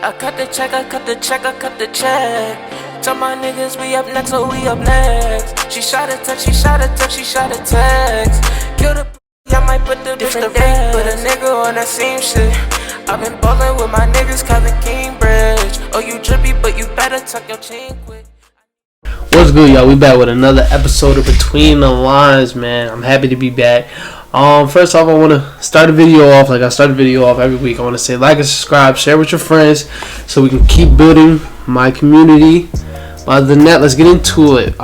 I cut the check, I cut the check, I cut the check. Tell my niggas we up next, so we up next. She shot a text, she shot a text, she shot a text. Kill the I might put the different day, put a nigga on that same shit. I've been ballin' with my niggas, Kevin Cambridge. Oh, you drippy, but you better tuck your chain quick. What's good, y'all? We back with another episode of Between the Lines, man. I'm happy to be back. First off, I want to start a video off like I start a video off every week. I want to say like and subscribe, share with your friends, so we can keep building my community. Other than that, let's get into it.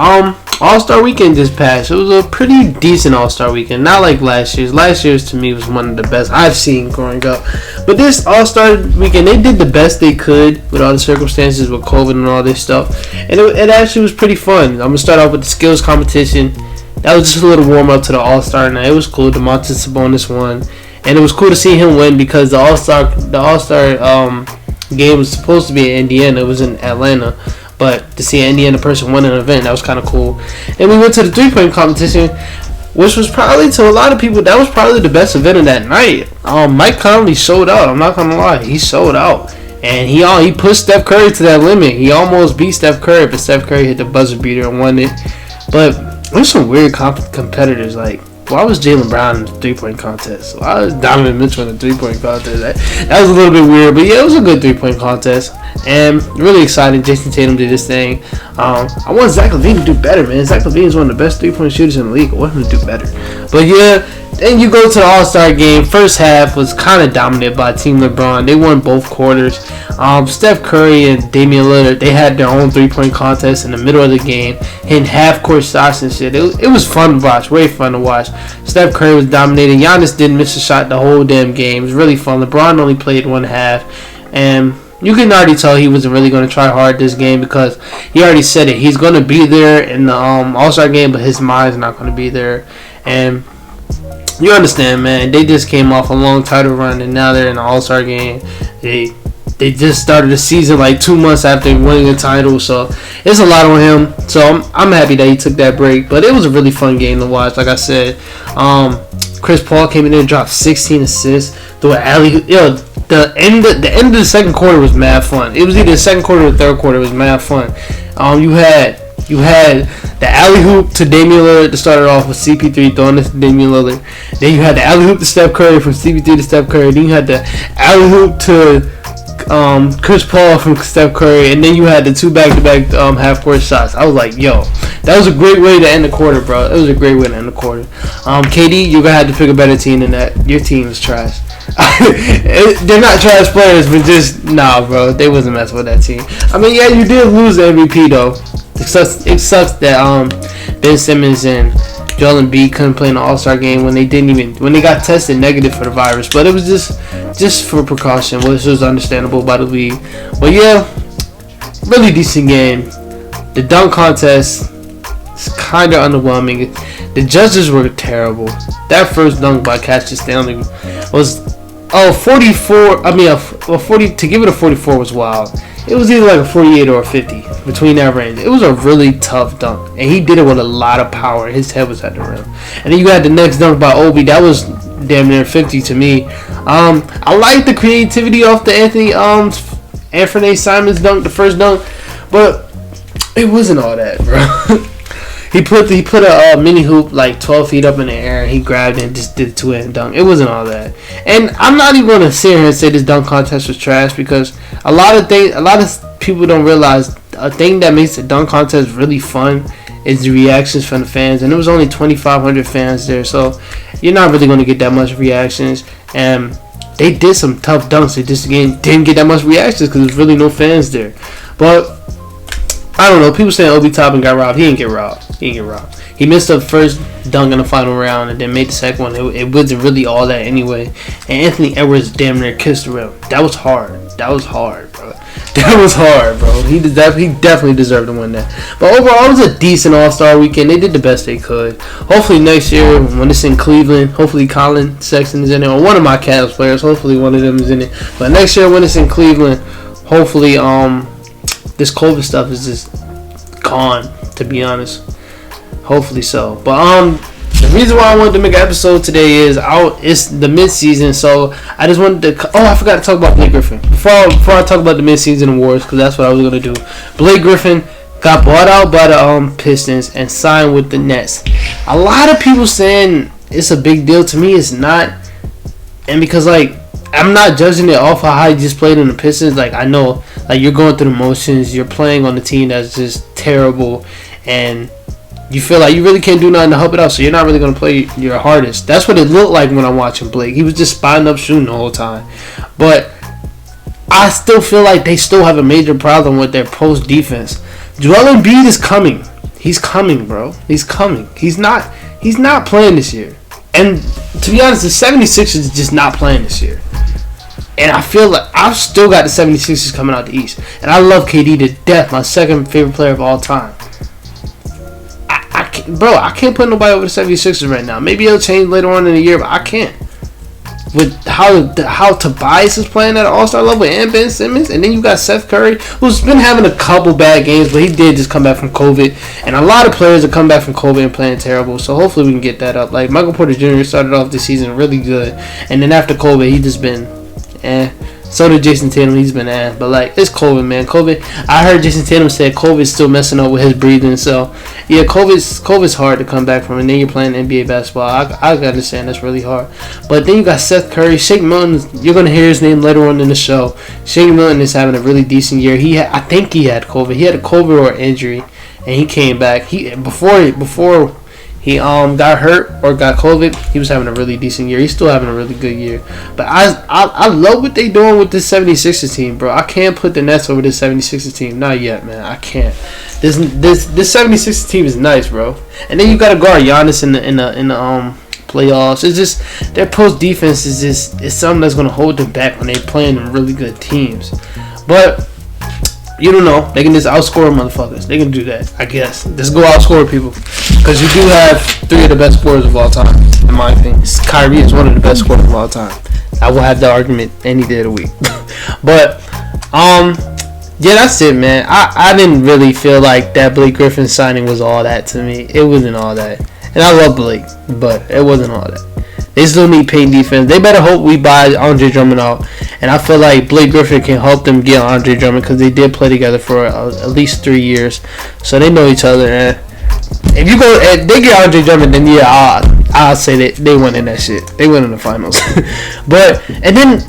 All-Star Weekend just passed. It was a pretty decent All-Star Weekend. Not like last year's. Last year's, to me, was one of the best I've seen growing up. But this All-Star Weekend, they did the best they could with all the circumstances with COVID and all this stuff. And it actually was pretty fun. I'm going to start off with the skills competition. That was just a little warm-up to the All-Star night. It was cool. DeMontis Sabonis won. And it was cool to see him win because the All-Star game was supposed to be in Indiana. It was in Atlanta. But to see an Indiana person win an event, that was kind of cool. And we went to the three-point competition, which was probably, to a lot of people, that was probably the best event of that night. Mike Conley showed out. I'm not going to lie. He showed out. And he pushed Steph Curry to that limit. He almost beat Steph Curry, but Steph Curry hit the buzzer beater and won it. But there's some weird competitors. Like, why was Jaylen Brown in the three-point contest? Why was Donovan Mitchell in the three-point contest? That was a little bit weird, but yeah, it was a good three-point contest. And really exciting. Jason Tatum did this thing. I want Zach LaVine to do better, man. Zach LaVine is one of the best three-point shooters in the league. I want him to do better. But yeah, then you go to the All-Star game. First half was kind of dominated by Team LeBron. They won both quarters. Steph Curry and Damian Lillard, they had their own three-point contest in the middle of the game, hitting half-court shots and shit. It was fun to watch, way fun to watch. Steph Curry was dominating. Giannis didn't miss a shot the whole damn game. It was really fun. LeBron only played one half, and you can already tell he wasn't really going to try hard this game because he already said it. He's going to be there in the All-Star game, but his mind's not going to be there. And you understand, man. They just came off a long title run, and now they're in the All-Star game. They just started the season like 2 months after winning a title, so it's a lot on him. So I'm happy that he took that break. But it was a really fun game to watch. Like I said, Chris Paul came in there and dropped 16 assists. The end of the second quarter was mad fun. It was either the second quarter or the third quarter. It was mad fun. You had the alley hoop to Damian Lillard to start it off with CP3 throwing it to Damian Lillard. Then you had the alley hoop to Steph Curry from CP3 to Steph Curry. Then you had the alley hoop to Chris Paul from Steph Curry, and then you had the two back-to-back half-court shots. I was like, yo, that was a great way to end the quarter, bro. It was a great way to end the quarter. KD, you're going to have to pick a better team than that. Your team is trash. They're not trash players, but just, nah, bro. They wasn't messing with that team. I mean, yeah, you did lose the MVP, though. It sucks that Ben Simmons and Joel Embiid couldn't play in the All-Star game when they got tested negative for the virus. But it was just for precaution, which was understandable by the league. But yeah, really decent game. The dunk contest is kind of underwhelming. The judges were terrible. That first dunk by Cassius Stanley was 44. I mean, 40 to give it a 44 was wild. It was either like a 48 or a 50 between that range. It was a really tough dunk, and he did it with a lot of power. His head was at the rim. And then you had the next dunk by Obi. That was damn near 50 to me. I like the creativity off the Anthony Simons dunk, the first dunk, but it wasn't all that, bro. He put a mini hoop like 12 feet up in the air, and he grabbed it and just did a two-hand dunk. It wasn't all that. And I'm not even going to sit here and say this dunk contest was trash because a lot of people don't realize a thing that makes the dunk contest really fun is the reactions from the fans. And there was only 2,500 fans there, so you're not really going to get that much reactions. And they did some tough dunks. They just didn't get that much reactions because there's really no fans there. But I don't know. People saying Obi Toppin got robbed. He didn't get robbed. He missed the first dunk in the final round and then made the second one. It wasn't really all that anyway. And Anthony Edwards damn near kissed the rim. That was hard, bro. He definitely deserved to win that. But overall, it was a decent All-Star weekend. They did the best they could. Hopefully next year, when it's in Cleveland, hopefully Colin Sexton is in it, or one of my Cavs players. Hopefully one of them is in it. But next year, when it's in Cleveland, hopefully this COVID stuff is just gone, to be honest. Hopefully so. But The reason why I wanted to make an episode today is it's the midseason, so I just wanted to. Oh, I forgot to talk about Blake Griffin before I talk about the midseason awards, because that's what I was gonna do. Blake Griffin got bought out by the Pistons and signed with the Nets. A lot of people saying it's a big deal. To me, it's not, and because I'm not judging it off of how he just played in the Pistons. Like, I know, like, you're going through the motions. You're playing on a team that's just terrible, and you feel like you really can't do nothing to help it out, so you're not really going to play your hardest. That's what it looked like when I'm watching Blake. He was just spotting up shooting the whole time. But I still feel like they still have a major problem with their post defense. Joel Embiid is coming. He's coming, bro. He's coming. He's not playing this year. And to be honest, the 76ers is just not playing this year. And I feel like I've still got the 76ers coming out the East. And I love KD to death, my second favorite player of all time. I can't put nobody over the 76ers right now. Maybe it'll change later on in the year, but I can't. With how Tobias is playing at an all-star level and Ben Simmons, and then you got Seth Curry, who's been having a couple bad games, but he did just come back from COVID. And a lot of players have come back from COVID and playing terrible, so hopefully we can get that up. Like, Michael Porter Jr. started off the season really good, and then after COVID, he just been So did Jason Tatum. He's been but like, it's COVID, man. COVID. I heard Jason Tatum say COVID's still messing up with his breathing. So yeah, COVID's hard to come back from, and then you're playing NBA basketball. I understand that's really hard. But then you got Seth Curry, Shake Milton. You're gonna hear his name later on in the show. Shake Milton is having a really decent year. I think he had COVID. He had a COVID or injury, and he came back. Before he got hurt or got COVID, he was having a really decent year. He's still having a really good year. But I love what they doing with this 76ers team, bro. I can't put the Nets over this 76ers team. Not yet, man. I can't. This 76ers team is nice, bro. And then you got to guard Giannis in the playoffs. It's just their post defense is something that's gonna hold them back when they're playing really good teams. But you don't know. They can just outscore motherfuckers. They can do that, I guess. Just go outscore people. Because you do have three of the best scorers of all time, in my opinion. Kyrie is one of the best scorers of all time. I will have the argument any day of the week. But, yeah, that's it, man. I didn't really feel like that Blake Griffin signing was all that to me. It wasn't all that. And I love Blake, but it wasn't all that. They still need paint defense. They better hope we buy Andre Drummond out. And I feel like Blake Griffin can help them get Andre Drummond, because they did play together for at least 3 years. So they know each other. And if they get Andre Drummond, then yeah, I'll say that they win in that shit. They win in the finals. And then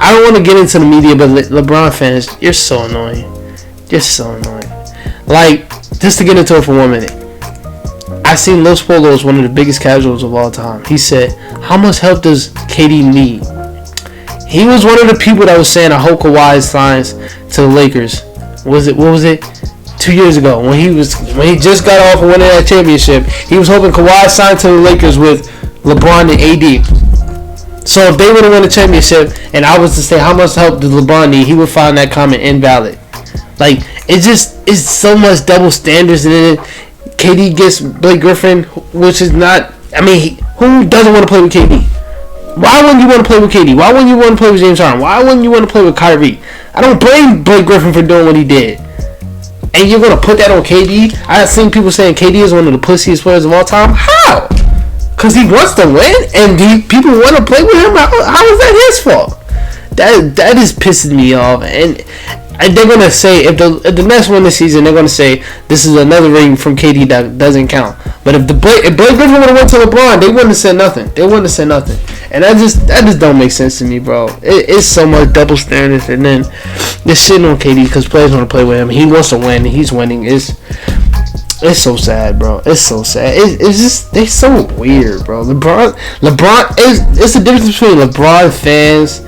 I don't want to get into the media, but LeBron fans, you're so annoying. You're so annoying. Like, just to get into it for 1 minute. I seen Los Polos, one of the biggest casuals of all time. He said, "How much help does KD need?" He was one of the people that was saying, "I hope Kawhi signs to the Lakers." What was it? 2 years ago when he just got off of winning that championship, he was hoping Kawhi signed to the Lakers with LeBron and AD. So if they would have won the championship, and I was to say how much help does LeBron need, he would find that comment invalid. Like, it's so much double standards, and then KD gets Blake Griffin, which is not. I mean, who doesn't want to play with KD? Why wouldn't you want to play with KD? Why wouldn't you want to play with James Harden? Why wouldn't you want to play with Kyrie? I don't blame Blake Griffin for doing what he did. And you're going to put that on KD? I've seen people saying KD is one of the pussiest players of all time. How? Because he wants to win, and people want to play with him? How is that his fault? That is pissing me off. And they're going to say, if the Nets win this season, they're going to say, this is another ring from KD that doesn't count. But if Blake Griffin would have went to LeBron, they wouldn't have said nothing. They wouldn't have said nothing. And that just don't make sense to me, bro. It's so much double standards, and then they're shitting on KD because players want to play with him. He wants to win, and he's winning. It's so sad, bro. It's so sad. It's just, they're so weird, bro. LeBron it's the difference between LeBron fans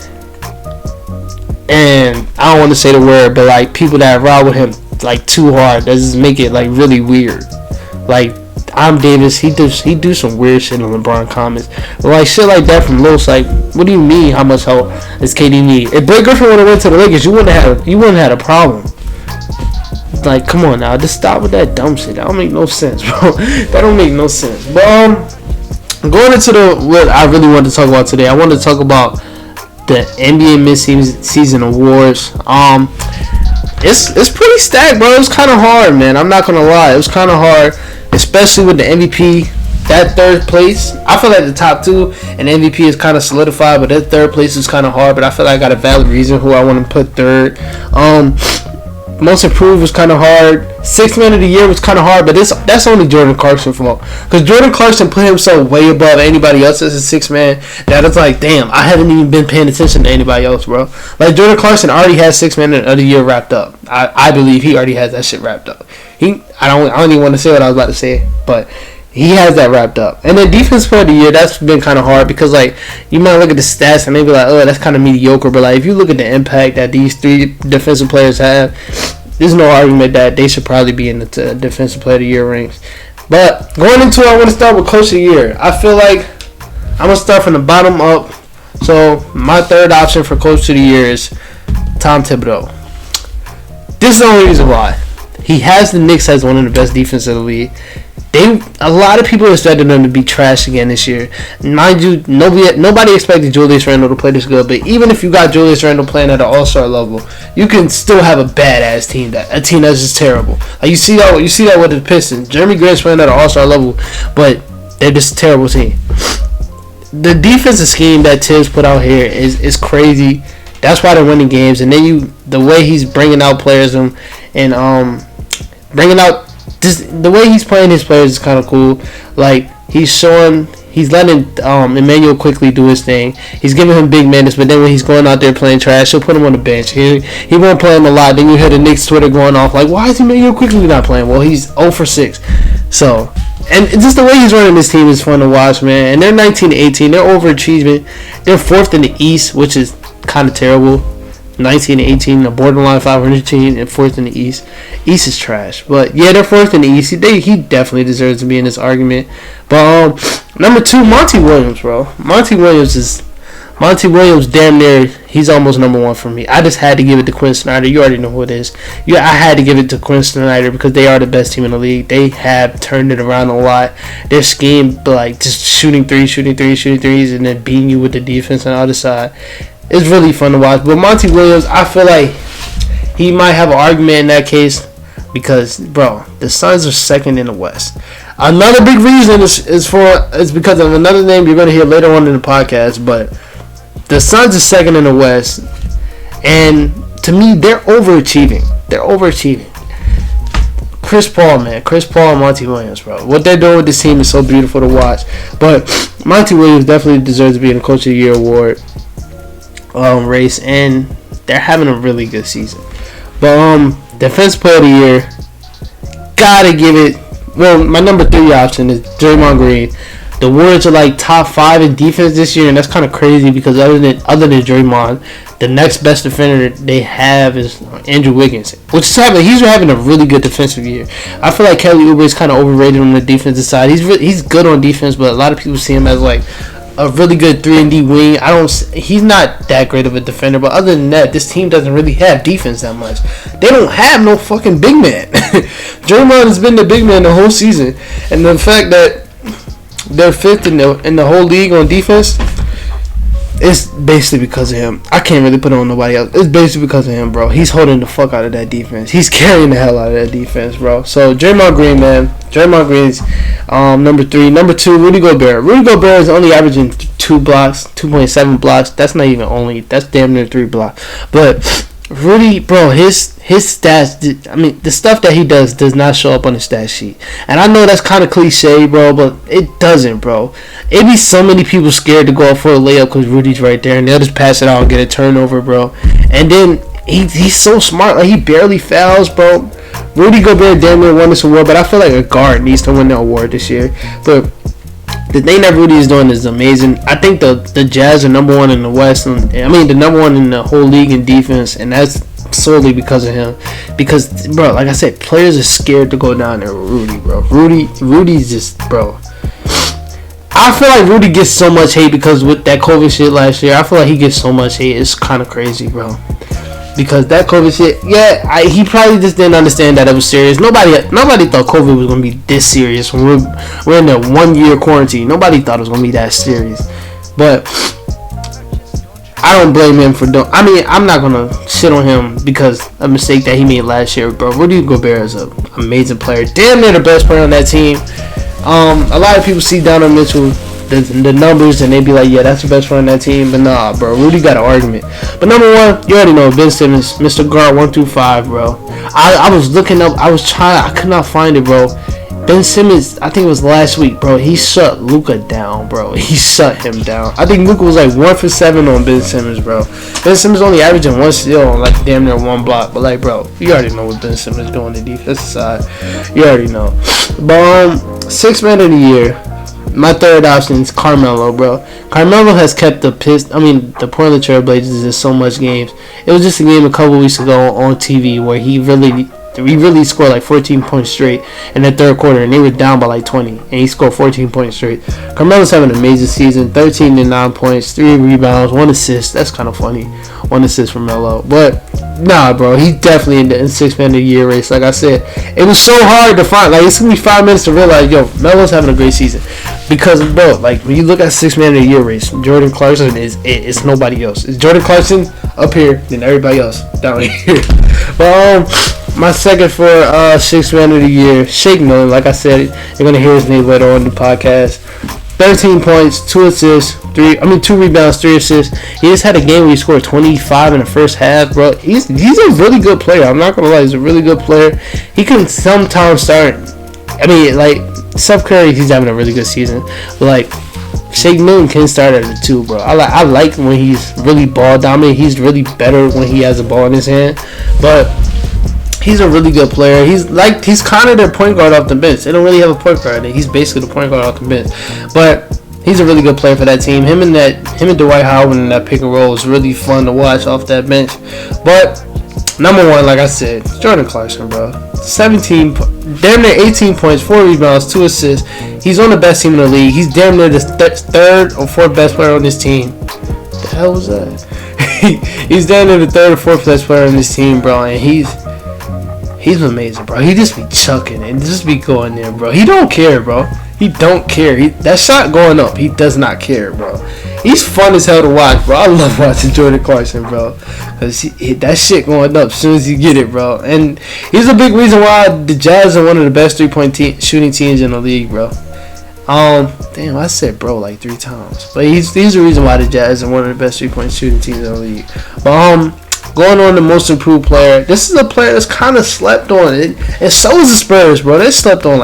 and, I don't want to say the word, but like people that ride with him like too hard. That just make it like really weird. Like, I'm Davis, he do some weird shit in LeBron comments. But like shit like that from Los, like, what do you mean how much help does KD need? If Blake Griffin would have went to the Lakers, you wouldn't have had a problem. Like, come on now, just stop with that dumb shit. That don't make no sense, bro. That don't make no sense. But going into what I really wanted to talk about today, I wanted to talk about the NBA Midseason Awards. It's pretty stacked, bro. It was kind of hard, man. I'm not gonna lie, it was kind of hard, especially with the MVP that third place, I feel like the top two and MVP is kind of solidified, but that third place is kind of hard. But I feel like I got a valid reason who I want to put third. Most improved was kind of hard. Sixth man of the year was kind of hard, but that's only Jordan Clarkson's fault. Because Jordan Clarkson put himself way above anybody else as a sixth man. That it's like, damn, I haven't even been paying attention to anybody else, bro. Like, Jordan Clarkson already has sixth man of the year wrapped up. I believe he already has that shit wrapped up. I don't even want to say what I was about to say, but he has that wrapped up. And then defense player of the year, that's been kind of hard because, like, you might look at the stats and maybe like, oh, that's kind of mediocre. But, like, if you look at the impact that these three defensive players have, there's no argument that they should probably be in the defensive player of the year ranks. But going into it, I want to start with coach of the year. I feel like I'm going to start from the bottom up. So my third option for coach of the year is Tom Thibodeau. This is the only reason why. He has the Knicks as one of the best defenses in the league. A lot of people expected them to be trash again this year. Mind you, nobody expected Julius Randle to play this good. But even if you got Julius Randle playing at an all-star level, you can still have a badass team. A team that's just terrible. Like you see that with the Pistons. Jeremy Grant's playing at an all-star level, but they're just a terrible team. The defensive scheme that Tibbs put out here is crazy. That's why they're winning games. And then the way he's bringing out players and bringing out. Just the way he's playing his players is kind of cool. Like, he's letting Emmanuel quickly do his thing. He's giving him big minutes, but then when he's going out there playing trash, he'll put him on the bench. He won't play him a lot. Then you hear the Knicks Twitter going off like, why is Emmanuel quickly not playing? Well, he's 0 for 6. So, and just the way he's running this team is fun to watch, man. And they're 19-18. They're overachieving. They're 4th in the East, which is kind of terrible. 19-18, a borderline 500 team, and 4th in the East. East is trash, but yeah, they're 4th in the East. He definitely deserves to be in this argument. But number 2, Monty Williams, bro. Monty Williams, damn near. He's almost number 1 for me. I just had to give it to Quinn Snyder. You already know who it is. Yeah, I had to give it to Quinn Snyder because they are the best team in the league. They have turned it around a lot. Their scheme, like just shooting threes, and then beating you with the defense on the other side. It's really fun to watch. But Monty Williams, I feel like he might have an argument in that case because, bro, the Suns are 2nd in the West. Another big reason is because of another name you're going to hear later on in the podcast. But the Suns are 2nd in the West. And to me, they're overachieving. Chris Paul, man. Chris Paul and Monty Williams, bro. What they're doing with this team is so beautiful to watch. But Monty Williams definitely deserves to be in the Coach of the Year award race, and they're having a really good season. But defense player of the year, gotta give it. Well, my number 3 option is Draymond Green. The Warriors are like top 5 in defense this year, and that's kind of crazy because other than Draymond, the next best defender they have is Andrew Wiggins, he's having a really good defensive year. I feel like Kelly Oubre is kind of overrated on the defensive side. He's good on defense, but a lot of people see him as like a really good 3-and-D wing. He's not that great of a defender, but other than that, this team doesn't really have defense that much. They don't have no fucking big man. Draymond has been the big man the whole season, and the fact that they're 5th in the whole league on defense, it's basically because of him. I can't really put it on nobody else. It's basically because of him, bro. He's holding the fuck out of that defense. He's carrying the hell out of that defense, bro. So Draymond Green, man. Draymond Green's number 3. Number 2, Rudy Gobert. Rudy Gobert is only averaging 2.7 blocks. That's not even only. That's damn near 3 blocks. But Rudy, bro, his stats, the stuff that he does not show up on the stat sheet. And I know that's kind of cliche, bro, but it doesn't, bro. It be so many people scared to go up for a layup because Rudy's right there, and they'll just pass it out and get a turnover, bro. And then he's so smart, like he barely fouls, bro. Rudy Gobert damn near won this award, but I feel like a guard needs to win the award this year. But the thing that Rudy is doing is amazing. I think the Jazz are number 1 in the West. The number 1 in the whole league in defense, and that's solely because of him. Because, bro, like I said, players are scared to go down there with Rudy, bro. Rudy's just, bro. I feel like Rudy gets so much hate because with that COVID shit last year, I feel like he gets so much hate. It's kind of crazy, bro. Because that COVID shit, he probably just didn't understand that it was serious. Nobody thought COVID was going to be this serious when we're in a 1-year quarantine. Nobody thought it was going to be that serious. But I don't blame him for doing. I'm not going to shit on him because of a mistake that he made last year, bro. Rudy Gobert is an amazing player. Damn near the best player on that team. A lot of people see Donovan Mitchell, the numbers, and they be like, yeah, that's the best player on that team. But nah, bro, Rudy got an argument. But number one, you already know, Ben Simmons, Mr. Guard 1 through 5, bro. I was looking up, I could not find it, bro. Ben Simmons, I think it was last week, bro. He shut Luka down, bro. He shut him down. I think Luka was like 1 for 7 on Ben Simmons, bro. Ben Simmons only averaging 1 steal on like damn near 1 block. But like, bro, you already know what Ben Simmons doing on the defensive side. You already know. But 6th man of the year. My third option is Carmelo, bro. Carmelo has kept the Portland Trail Blazers in so much games. It was just a game a couple weeks ago on TV where he really scored like 14 points straight in the third quarter, and they were down by like 20, and he scored 14 points straight. Carmelo's having an amazing season, 13 and 9 points, 3 rebounds, 1 assist. That's kind of funny, 1 assist from Melo. But nah, bro, he's definitely in the 6th man of the year race. Like I said, it was so hard to find. Like, it's gonna be 5 minutes to realize, yo, Melo's having a great season. Because, bro, like, when you look at 6th man of the year race, Jordan Clarkson it's nobody else. It's Jordan Clarkson up here, then everybody else down here. But my second for 6th man of the year, Shake Milton. Like I said, you're gonna hear his name later on in the podcast. 13 points, 2 assists, 2 rebounds, 3 assists. He just had a game where he scored 25 in the first half, bro. He's a really good player. I'm not gonna lie, he's a really good player. He can sometimes start. I mean, like, Steph Curry, he's having a really good season. But, like, Shake Milton can start at the 2, bro. I like when he's really ball dominant. He's really better when he has a ball in his hand. But he's a really good player. He's kind of their point guard off the bench. They don't really have a point guard. He's basically the point guard off the bench. But he's a really good player for that team. Him and Dwight Howard in that pick and roll is really fun to watch off that bench. But number one, like I said, Jordan Clarkson, bro. damn near 18 points, 4 rebounds, 2 assists. He's on the best team in the league. He's damn near the 3rd or 4th best player on this team. What the hell was that? He's damn near the 3rd or 4th best player on this team, bro. And he's amazing, bro. He just be chucking and just be going there, bro. He don't care, bro. He don't care. That shot going up, he does not care, bro. He's fun as hell to watch, bro. I love watching Jordan Clarkson, bro. Because that shit going up as soon as you get it, bro. And he's a big reason why the Jazz are one of the best 3-point shooting teams in the league, bro. Damn, I said bro like 3 times. But he's the reason why the Jazz are one of the best 3-point shooting teams in the league. But going on the most improved player. This is a player that's kind of slept on. And so is the Spurs, bro. They're slept on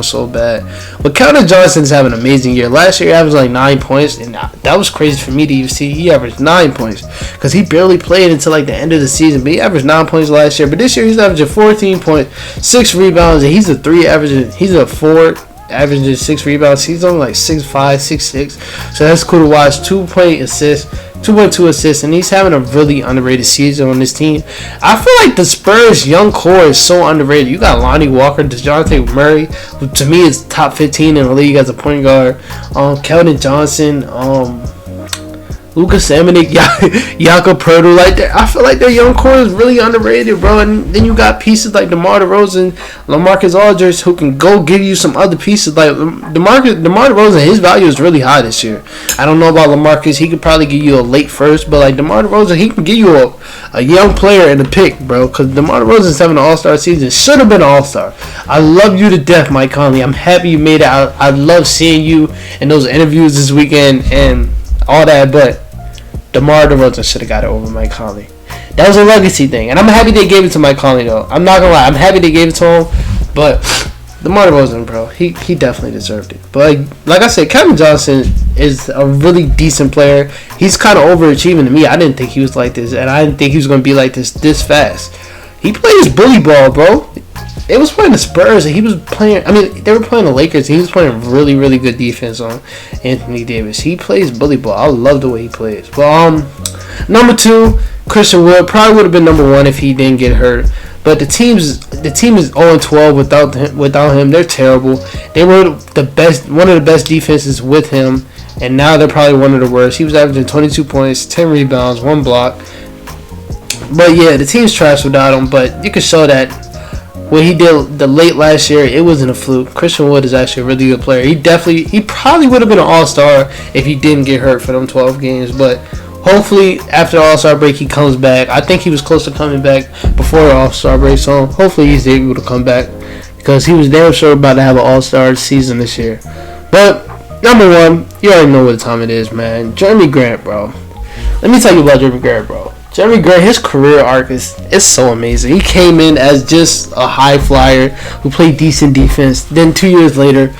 so bad. But Keldon Johnson's having an amazing year. Last year he averaged like 9 points, and that was crazy for me to even see. He averaged 9 points because he barely played until like the end of the season. But he averaged 9 points last year. But this year he's averaging 14 points, 6 rebounds, and he's a 4 averaging 6 rebounds. He's only like 6'5", 6'6", so that's cool to watch. 2.2 assists, and he's having a really underrated season on this team. I feel like the Spurs' young core is so underrated. You got Lonnie Walker, DeJounte Murray, who to me is top 15 in the league as a point guard. Keldon Johnson, Lucas Samanic, Jakob Poeltl. Like, I feel like their young core is really underrated, bro. And then you got pieces like DeMar DeRozan, LaMarcus Aldridge, who can go give you some other pieces. Like DeMar DeRozan, his value is really high this year. I don't know about LaMarcus. He could probably give you a late first, but like DeMar DeRozan, he can give you a young player in the pick, bro. Because DeMar DeRozan's having an all-star season. Should have been an all-star. I love you to death, Mike Conley. I'm happy you made it out. I love seeing you in those interviews this weekend and all that, but DeMar DeRozan should have got it over Mike Conley. That was a legacy thing, and I'm happy they gave it to Mike Conley, though. I'm not gonna lie, I'm happy they gave it to him, but DeMar DeRozan, bro, he definitely deserved it. But like I said, Keldon Johnson is a really decent player. He's kind of overachieving to me. I didn't think he was like this, and I didn't think he was gonna be like this fast. He plays bully ball, bro. They was playing the Spurs, and he was playing. I mean, they were playing the Lakers, and he was playing really, really good defense on Anthony Davis. He plays bully ball. I love the way he plays. But number 2, Christian Wood probably would have been number 1 if he didn't get hurt. But the team is 0-12 without him. They're terrible. They were one of the best defenses with him, and now they're probably one of the worst. He was averaging 22 points, 10 rebounds, 1 block. But yeah, the team's trash without him. But you can show that what he did the late last year, it wasn't a fluke. Christian Wood is actually a really good player. He probably would have been an all-star if he didn't get hurt for them 12 games. But hopefully after the all-star break he comes back. I think he was close to coming back before the all-star break, so hopefully he's able to come back because he was damn sure about to have an all-star season this year. But number one, you already know what time it is, man. Jeremy Grant, bro. Let me tell you about Jeremy Grant, bro. Jeremy Grant, his career arc is so amazing. He came in as just a high flyer who played decent defense. Then 2 years later,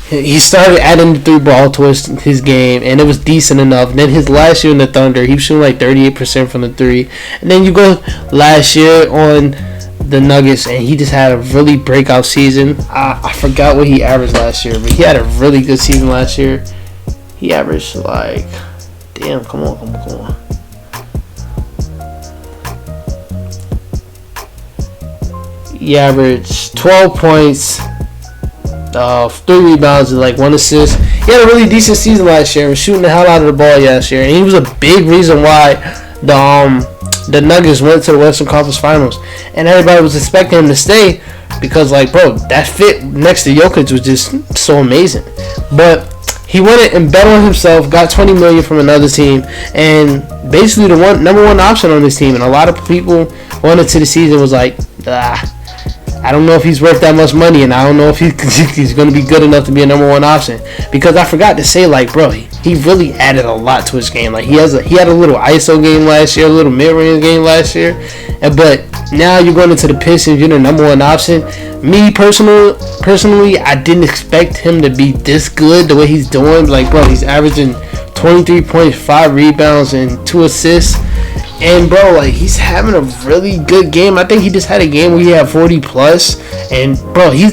he started adding the 3-ball to his game, and it was decent enough. And then his last year in the Thunder, he was shooting like 38% from the 3. And then you go last year on the Nuggets, and he just had a really breakout season. I forgot what he averaged last year, but he had a really good season last year. He averaged like, damn, come on. He averaged 12 points, 3 rebounds, and like 1 assist. He had a really decent season last year. He was shooting the hell out of the ball last year, and he was a big reason why the Nuggets went to the Western Conference Finals. And everybody was expecting him to stay because, like, bro, that fit next to Jokic was just so amazing. But he went and bet on himself, got $20 million from another team, and basically the number one option on this team. And a lot of people going into the season was like, I don't know if he's worth that much money, and I don't know if he's going to be good enough to be a number one option. Because I forgot to say, like, bro, he really added a lot to his game. Like, he had a little ISO game last year, a little mid-range game last year. But now you're going into the Pistons, you're the number one option. Me, personally, I didn't expect him to be this good the way he's doing. Like, bro, he's averaging 23 points, 5 rebounds, and 2 assists. And, bro, like, he's having a really good game. I think he just had a game where he had 40 plus. And, bro, he's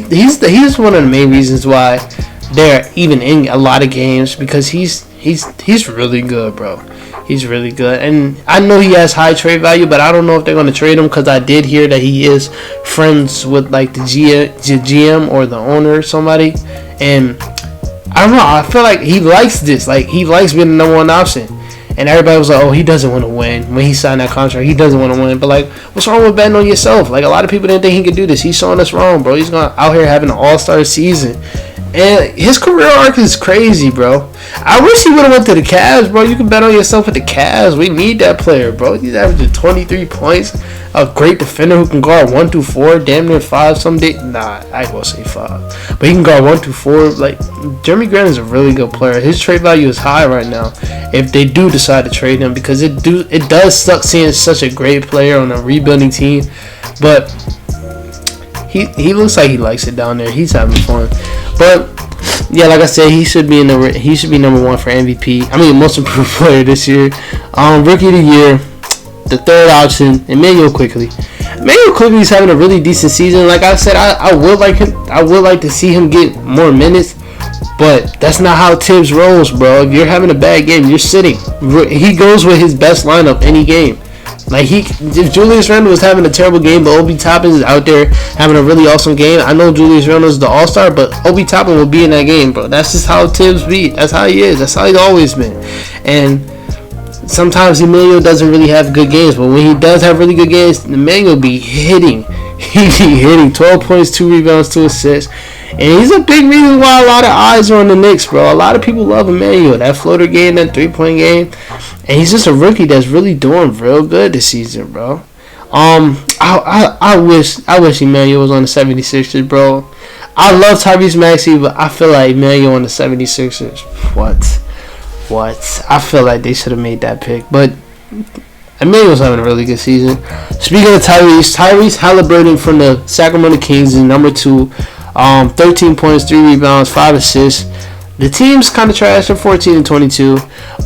one of the main reasons why they're even in a lot of games, because he's really good, bro. He's really good. And I know he has high trade value, but I don't know if they're going to trade him, because I did hear that he is friends with, like, the GM or the owner or somebody. And I don't know. I feel like he likes this. Like, he likes being the number one option. And everybody was like, oh, he doesn't want to win. When he signed that contract, he doesn't want to win. But, like, what's wrong with betting on yourself? Like, a lot of people didn't think he could do this. He's showing us wrong, bro. He's out here having an all-star season. And his career arc is crazy, bro. I wish he would have went to the Cavs, bro. You can bet on yourself with the Cavs. We need that player, bro. He's averaging 23 points. A great defender who can guard 1 through 4, damn near 5 someday. Nah, I ain't gonna say 5. But he can guard 1 through 4. Like, Jeremy Grant is a really good player. His trade value is high right now if they do decide to trade him, because it does suck seeing such a great player on a rebuilding team. But he looks like he likes it down there. He's having fun. But yeah, like I said, he should be number one for MVP. I mean, most improved player this year. Rookie of the year, the third option, Emmanuel Quickley. Emmanuel Quickley is having a really decent season. Like I said, I would like to see him get more minutes, but that's not how Tibbs rolls, bro. If you're having a bad game, you're sitting. He goes with his best lineup any game. Like, if Julius Randle was having a terrible game, but Obi Toppin is out there having a really awesome game, I know Julius Randle is the all-star, but Obi Toppin will be in that game, bro. That's just how Tibbs be. That's how he is. That's how he's always been. And sometimes Emmanuel doesn't really have good games, but when he does have really good games, Emmanuel be hitting. He be hitting 12 points, 2 rebounds, 2 assists. And he's a big reason why a lot of eyes are on the Knicks, bro. A lot of people love Emmanuel. That floater game, that 3-point game. And he's just a rookie that's really doing real good this season, bro. I wish Emmanuel was on the 76ers, bro. I love Tyrese Maxey, but I feel like Emmanuel on the 76ers. What? I feel like they should have made that pick. But Emmanuel's having a really good season. Speaking of Tyrese Halliburton from the Sacramento Kings is number 2. 13 points, 3 rebounds, 5 assists. The team's kind of trash. They're 14 and 22,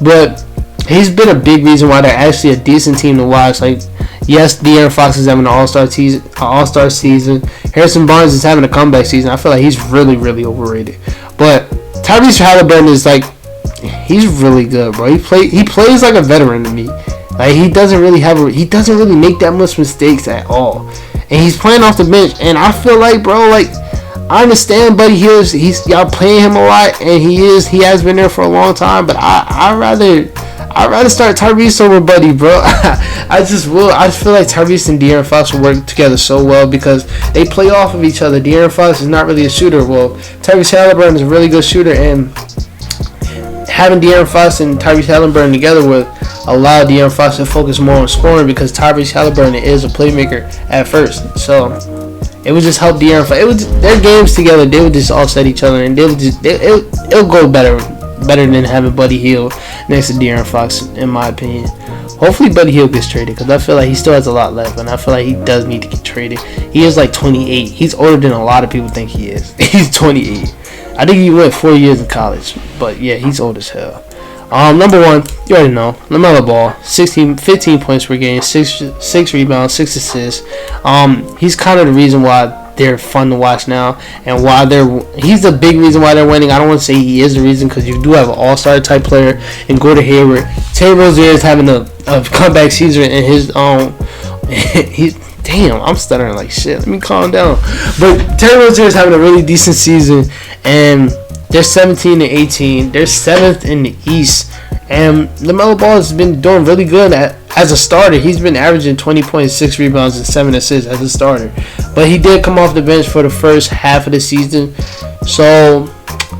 but he's been a big reason why they're actually a decent team to watch. Like, yes, De'Aaron Fox is having an all-star season. Harrison Barnes is having a comeback season. I feel like he's really, really overrated. But Tyrese Halliburton is like, he's really good, bro. He plays like a veteran to me. Like, he doesn't really make that much mistakes at all. And he's playing off the bench, and I feel like, bro, like, I understand Buddy Hield, y'all playing him a lot, and he has been there for a long time, but I'd rather start Tyrese over Buddy, bro. I just feel like Tyrese and De'Aaron Fox will work together so well because they play off of each other. De'Aaron Fox is not really a shooter. Well, Tyrese Halliburton is a really good shooter, and having De'Aaron Fox and Tyrese Halliburton together would allow De'Aaron Fox to focus more on scoring because Tyrese Halliburton is a playmaker at first. So, It would just help De'Aaron Fox. It was their games together. They would just offset each other, and it'll go better than having Buddy Hield next to De'Aaron Fox, in my opinion. Hopefully Buddy Hield gets traded, because I feel like he still has a lot left, and I feel like he does need to get traded. He is like 28. He's older than a lot of people think he is. He's 28. I think he went 4 years in college, but yeah, he's old as hell. Number one, you already know, LaMelo Ball, 15 points per game, 6 rebounds, 6 assists. He's kind of the reason why they're fun to watch now, and why he's the big reason why they're winning. I don't want to say he is the reason, because you do have an all-star type player in Gordon Hayward. Terry Rozier is having a comeback season in his damn, I'm stuttering like shit. Let me calm down. But Terry Rozier is having a really decent season, and they're 17-18. They're 7th in the East, and LaMelo Ball has been doing really good as a starter. He's been averaging 20 points, 6 rebounds, and 7 assists as a starter. But he did come off the bench for the first half of the season. So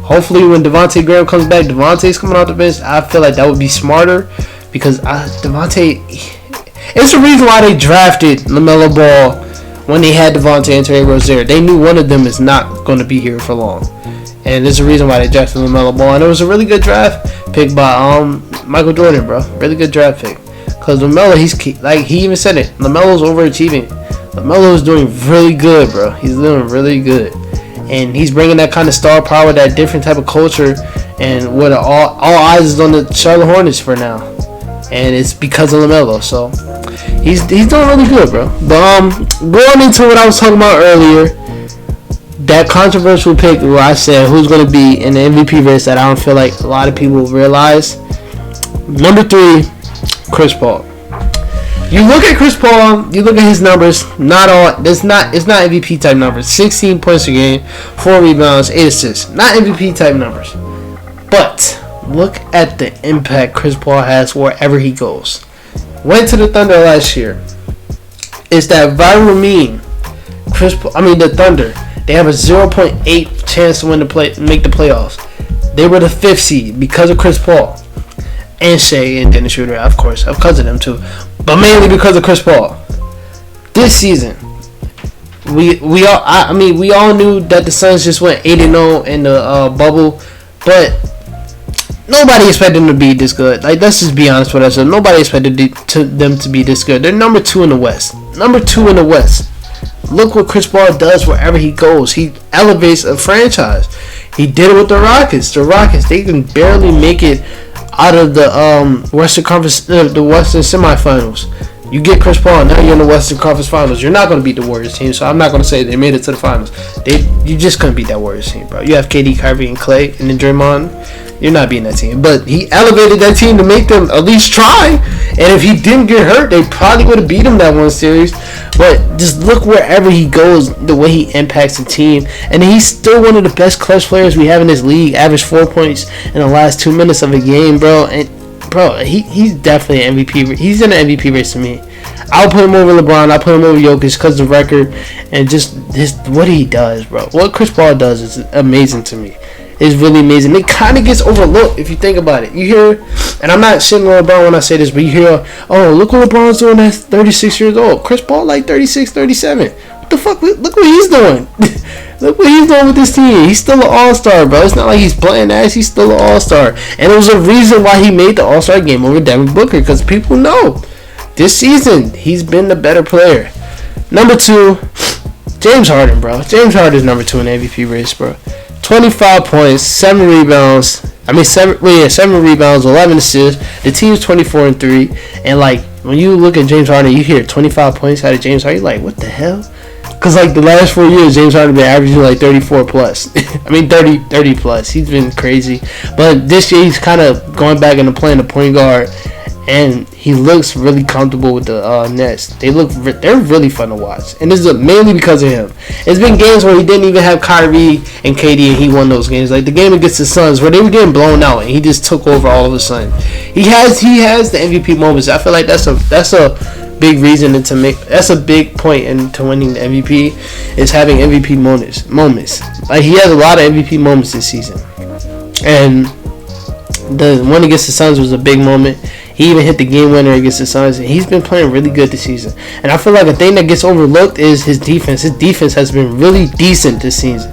hopefully when Devontae Graham comes back, Devontae's coming off the bench. I feel like that would be smarter, because Devontae, it's the reason why they drafted LaMelo Ball when they had Devontae and Terry Rozier. They knew one of them is not going to be here for long. And there's a reason why they drafted LaMelo Ball. And it was a really good draft pick by Michael Jordan, bro. Really good draft pick. Because LaMelo, he even said it. LaMelo's overachieving. LaMelo's doing really good, bro. He's doing really good. And he's bringing that kind of star power, that different type of culture. And what all eyes is on the Charlotte Hornets for now. And it's because of LaMelo. So he's doing really good, bro. But going into what I was talking about earlier, that controversial pick where I said who's going to be in the MVP race that I don't feel like a lot of people realize. Number 3, Chris Paul. You look at Chris Paul, you look at his numbers. It's not MVP type numbers. 16 points a game, 4 rebounds, 8 assists. Not MVP type numbers. But look at the impact Chris Paul has wherever he goes. Went to the Thunder last year. It's that viral meme. The Thunder. They have a 0.8 chance to make the playoffs. They were the 5th seed because of Chris Paul and Shea and Dennis Schroeder, of course, because of them too, but mainly because of Chris Paul. This season, we all knew that the Suns just went 8-0 in the bubble, but nobody expected them to be this good. Like, let's just be honest with ourselves. Nobody expected them to be this good. They're number 2 in the West. Look what Chris Paul does wherever he goes. He elevates a franchise. He did it with the Rockets. The Rockets, they can barely make it out of the Western Conference, the Western semifinals. You get Chris Paul, now you're in the Western Conference Finals. You're not going to beat the Warriors team, so I'm not going to say they made it to the finals. You just couldn't beat that Warriors team, bro. You have KD, Kyrie, and Clay, and then Draymond. You're not beating that team. But he elevated that team to make them at least try. And if he didn't get hurt, they probably would have beat him that one series. But just look wherever he goes, the way he impacts the team. And he's still one of the best clutch players we have in this league. Averaged 4 points in the last 2 minutes of a game, bro. And bro, he's definitely an MVP. He's in the MVP race to me. I'll put him over LeBron. I'll put him over Jokic because of the record and just what he does, bro. What Chris Paul does is amazing to me. It's really amazing. It kind of gets overlooked if you think about it. You hear, and I'm not shitting on LeBron when I say this, but you hear, oh, look what LeBron's doing at 36 years old. Chris Paul like 36, 37. What the fuck? Look what he's doing. Look what he's doing with this team. He's still an all-star, bro. It's not like he's playing ass. He's still an all-star. And it was a reason why he made the all-star game over Devin Booker, because people know this season he's been the better player. Number 2, James Harden, bro. James Harden is number 2 in the MVP race, bro. 25 points, 7 rebounds. 7 rebounds, 11 assists. The team's 24-3. And like when you look at James Harden, you hear 25 points out of James Harden. You're like, what the hell? Because like the last 4 years, James Harden been averaging like 34 plus. 30 plus. He's been crazy. But this year he's kind of going back into playing the point guard, and he looks really comfortable with the Nets. They're really fun to watch, and this is mainly because of him. It's been games where he didn't even have Kyrie and KD, and he won those games. Like the game against the Suns, where they were getting blown out, and he just took over all of a sudden. He has the MVP moments. I feel like that's a big reason to make. That's a big point into winning the MVP is having MVP moments. Like he has a lot of MVP moments this season, and the one against the Suns was a big moment. He even hit the game winner against the Suns. And he's been playing really good this season. And I feel like a thing that gets overlooked is his defense. His defense has been really decent this season.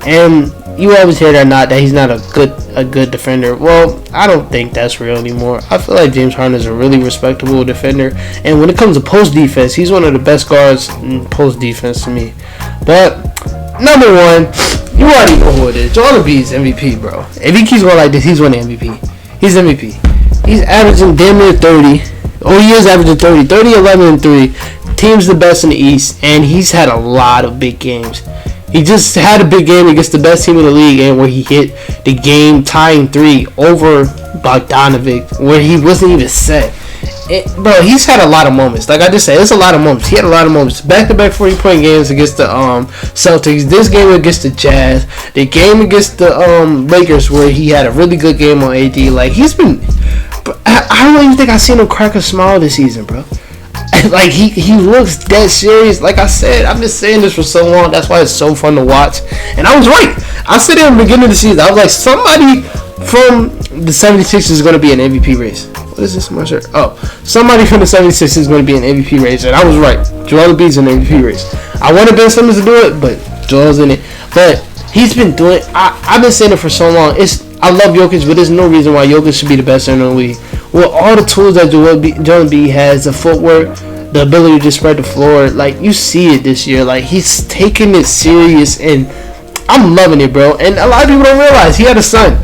And you always hear that he's not a good defender. Well, I don't think that's real anymore. I feel like James Harden is a really respectable defender. And when it comes to post defense, he's one of the best guards in post defense to me. But number one, you already know who it is. Joel Embiid's MVP, bro. If he keeps going like this, he's winning MVP. He's MVP. He's averaging damn near 30. Oh, he is averaging 30. 30, 11, and 3. Team's the best in the East, and he's had a lot of big games. He just had a big game against the best team in the league, and where he hit the game-tying 3 over Bogdanovic, where he wasn't even set. Bro, he's had a lot of moments. Like I just said, it's a lot of moments. He had a lot of moments. Back-to-back 40-point games against the Celtics. This game against the Jazz. The game against the Lakers, where he had a really good game on AD. Like, he's been... I don't even think I've seen him crack a smile this season, bro. Like, he looks dead serious. Like I said, I've been saying this for so long. That's why it's so fun to watch. And I was right. I said it in the beginning of the season. I was like, somebody from the 76ers is going to be an MVP race. What is this on my shirt? Oh, somebody from the 76ers is going to be an MVP race. And I was right. Joel Embiid's in the MVP race. I wanted Ben Simmons to do it, but Joel's in it. But he's been doing it. I've been saying it for so long. I love Jokic, but there's no reason why Jokic should be the best center in the league. With all the tools that Joel Embiid has, the footwork, the ability to spread the floor, like, you see it this year. Like, he's taking it serious, and I'm loving it, bro. And a lot of people don't realize he had a son.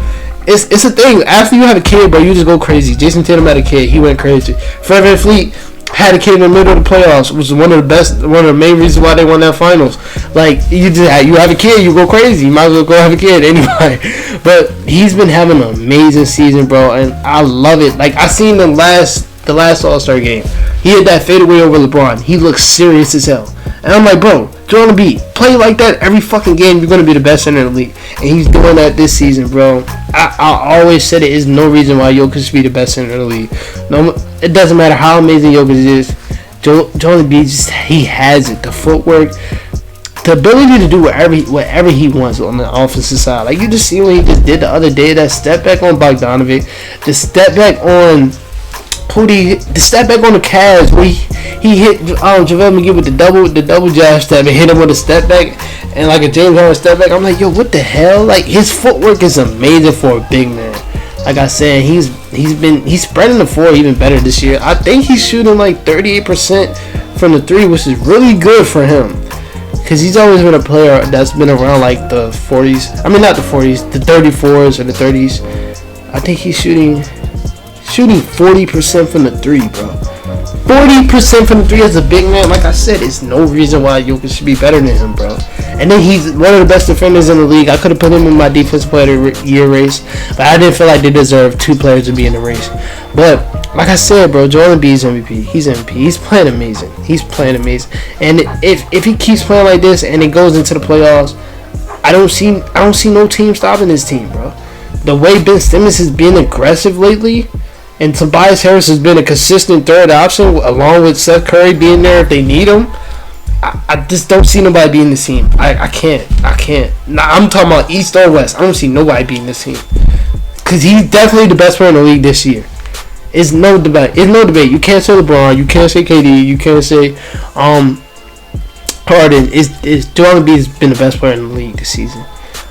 It's a thing. After you have a kid, bro, you just go crazy. Jason Tatum had a kid. He went crazy. Fred VanVleet had a kid in the middle of the playoffs, which was one of the main reasons why they won that finals. Like, you have a kid, you go crazy. You might as well go have a kid anyway. But he's been having an amazing season, bro, and I love it. Like, I seen the last All-Star game. He hit that fadeaway over LeBron. He looks serious as hell. And I'm like, bro, Joel Embiid, play like that every fucking game. You're going to be the best center in the league. And he's doing that this season, bro. I always said it is no reason why Jokic should be the best center in the league. No, it doesn't matter how amazing Jokic is. Joel Embiid, he has it. The footwork, the ability to do whatever he wants on the offensive side. Like, you just see what he just did the other day. That step back on Bogdanovic. The step back on... The step back on the Cavs where he hit JaVale McGee with the double jab step and hit him with a step back and like a James Harden step back. I'm like, yo, what the hell? Like, his footwork is amazing for a big man. Like I said, he's spreading the floor even better this year. I think he's shooting like 38% from the 3, which is really good for him. Because he's always been a player that's been around like the 40s. I mean, not the 40s, the 34s or the 30s. I think he's shooting 40% from the 3, bro. 40% from the 3 as a big man. Like I said, it's no reason why Jokic should be better than him, bro. And then he's one of the best defenders in the league. I could have put him in my defensive player of the year race, but I didn't feel like they deserved 2 players to be in the race. But like I said, bro, Joel Embiid's MVP. He's MVP. He's playing amazing. And if he keeps playing like this and it goes into the playoffs, I don't see no team stopping this team, bro. The way Ben Simmons has been aggressive lately. And Tobias Harris has been a consistent third option, along with Seth Curry being there if they need him. I just don't see nobody beating this team. I can't. Nah, I'm talking about East or West. I don't see nobody beating this team. Because he's definitely the best player in the league this year. It's no debate. You can't say LeBron. You can't say KD. You can't say Harden. Joel Embiid has been the best player in the league this season.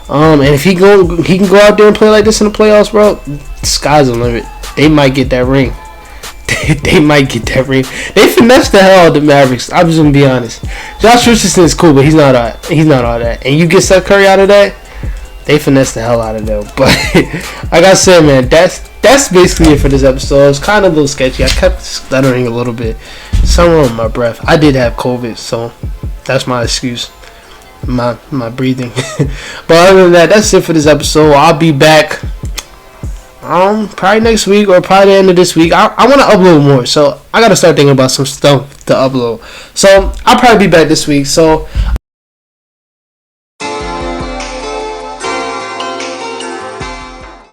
And if he can go out there and play like this in the playoffs, bro, the sky's the limit. They might get that ring. They might get that ring. They finessed the hell out of the Mavericks. I'm just gonna be honest. Josh Richardson is cool, but he's not all that. And you get Seth Curry out of that, they finessed the hell out of them. But like I said, man, that's basically it for this episode. It's kind of a little sketchy. I kept stuttering a little bit. Somewhere with my breath. I did have COVID, so that's my excuse. My breathing. But other than that, that's it for this episode. I'll be back. Probably next week or probably the end of this week. I want to upload more, so I gotta start thinking about some stuff to upload. So I'll probably be back this week. So